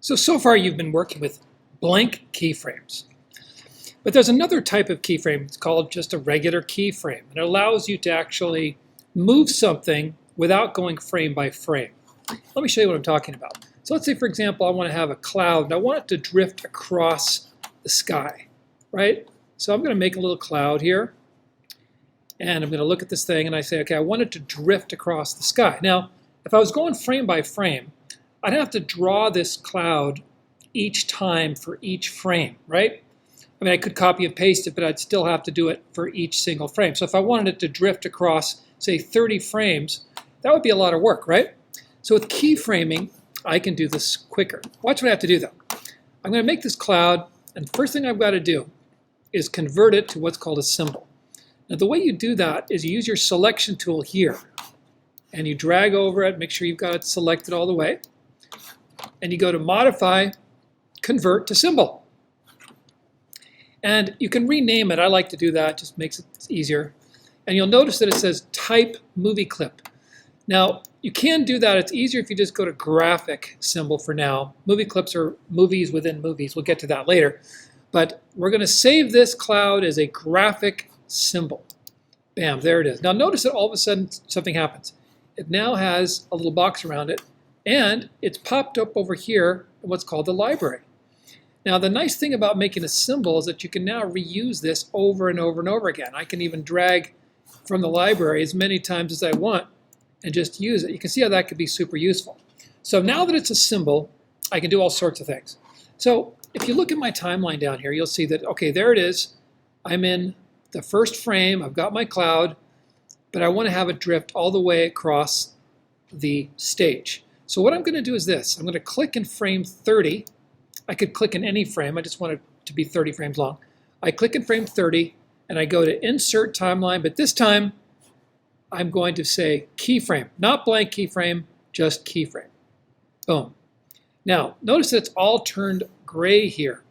So far you've been working with blank keyframes. But there's another type of keyframe. It's called just a regular keyframe. It allows you to actually move something without going frame by frame. Let me show you what I'm talking about. So let's say, for example, I want to have a cloud and I want it to drift across the sky, right? So I'm going to make a little cloud here. And I'm going to look at this thing and I say, okay, I want it to drift across the sky. Now, if I was going frame by frame, I'd have to draw this cloud each time for each frame, right? I mean, I could copy and paste it, but I'd still have to do it for each single frame. So if I wanted it to drift across, say, 30 frames, that would be a lot of work, right? So with keyframing, I can do this quicker. Watch what I have to do, though. I'm going to make this cloud, and the first thing I've got to do is convert it to what's called a symbol. Now, the way you do that is you use your selection tool here, and you drag over it, make sure you've got it selected all the way, and you go to Modify, Convert to Symbol. And you can rename it. I like to do that, just makes it easier. And you'll notice that it says Type Movie Clip. Now, you can do that. It's easier if you just go to Graphic Symbol for now. Movie clips are movies within movies. We'll get to that later. But we're going to save this cloud as a graphic symbol. Bam, there it is. Now notice that all of a sudden something happens. It now has a little box around it, and it's popped up over here in what's called the library. Now the nice thing about making a symbol is that you can now reuse this over and over and over again. I can even drag from the library as many times as I want and just use it. You can see how that could be super useful. So now that it's a symbol, I can do all sorts of things. So if you look at my timeline down here, you'll see that, okay, there it is. I'm in the first frame. I've got my cloud, but I want to have it drift all the way across the stage. So what I'm going to do is this. I'm going to click in frame 30. I could click in any frame. I just want it to be 30 frames long. I click in frame 30, and I go to Insert Timeline, but this time I'm going to say Keyframe. Not blank keyframe, just keyframe. Boom. Now, notice that it's all turned gray here,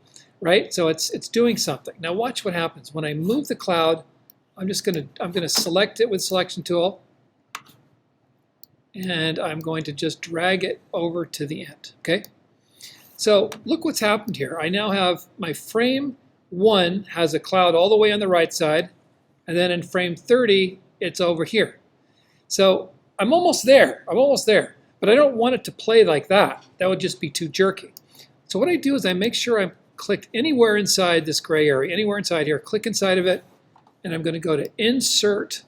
right? So it's doing something. Now watch what happens. When I move the cloud, I'm going to select it with Selection Tool, and I'm going to just drag it over to the end, okay? So look what's happened here. I now have my frame 1 has a cloud all the way on the right side, and then in frame 30, it's over here. So I'm almost there. But I don't want it to play like that. That would just be too jerky. So what I do is I make sure I'm clicked anywhere inside this gray area, anywhere inside here, click inside of it, and I'm going to go to Insert,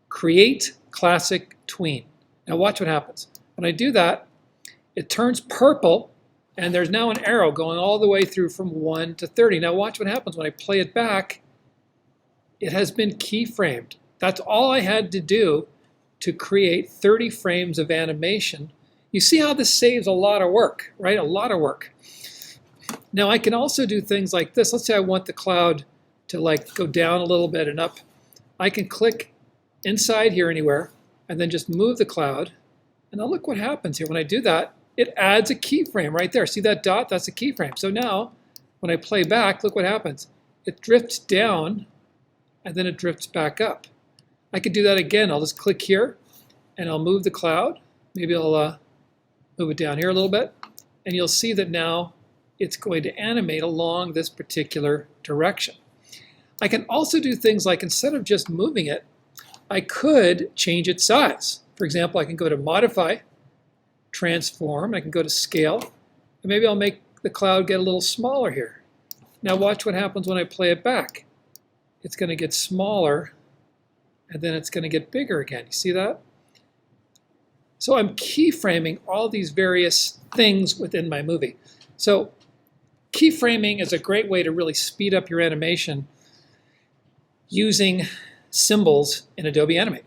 Create Classic Tween. Now watch what happens. When I do that, it turns purple, and there's now an arrow going all the way through from 1 to 30. Now watch what happens when I play it back. It has been keyframed. That's all I had to do to create 30 frames of animation. You see how this saves a lot of work, right? A lot of work. Now I can also do things like this. Let's say I want the cloud to like go down a little bit and up. I can click inside here anywhere and then just move the cloud. And now look what happens here. When I do that, it adds a keyframe right there. See that dot? That's a keyframe. So now when I play back, look what happens. It drifts down and then it drifts back up. I could do that again. I'll just click here and I'll move the cloud. Maybe I'll move it down here a little bit. And you'll see that now it's going to animate along this particular direction. I can also do things like, instead of just moving it, I could change its size. For example, I can go to Modify, Transform, I can go to Scale, and maybe I'll make the cloud get a little smaller here. Now watch what happens when I play it back. It's going to get smaller, and then it's going to get bigger again. You see that? So I'm keyframing all these various things within my movie. So keyframing is a great way to really speed up your animation using symbols in Adobe Animate.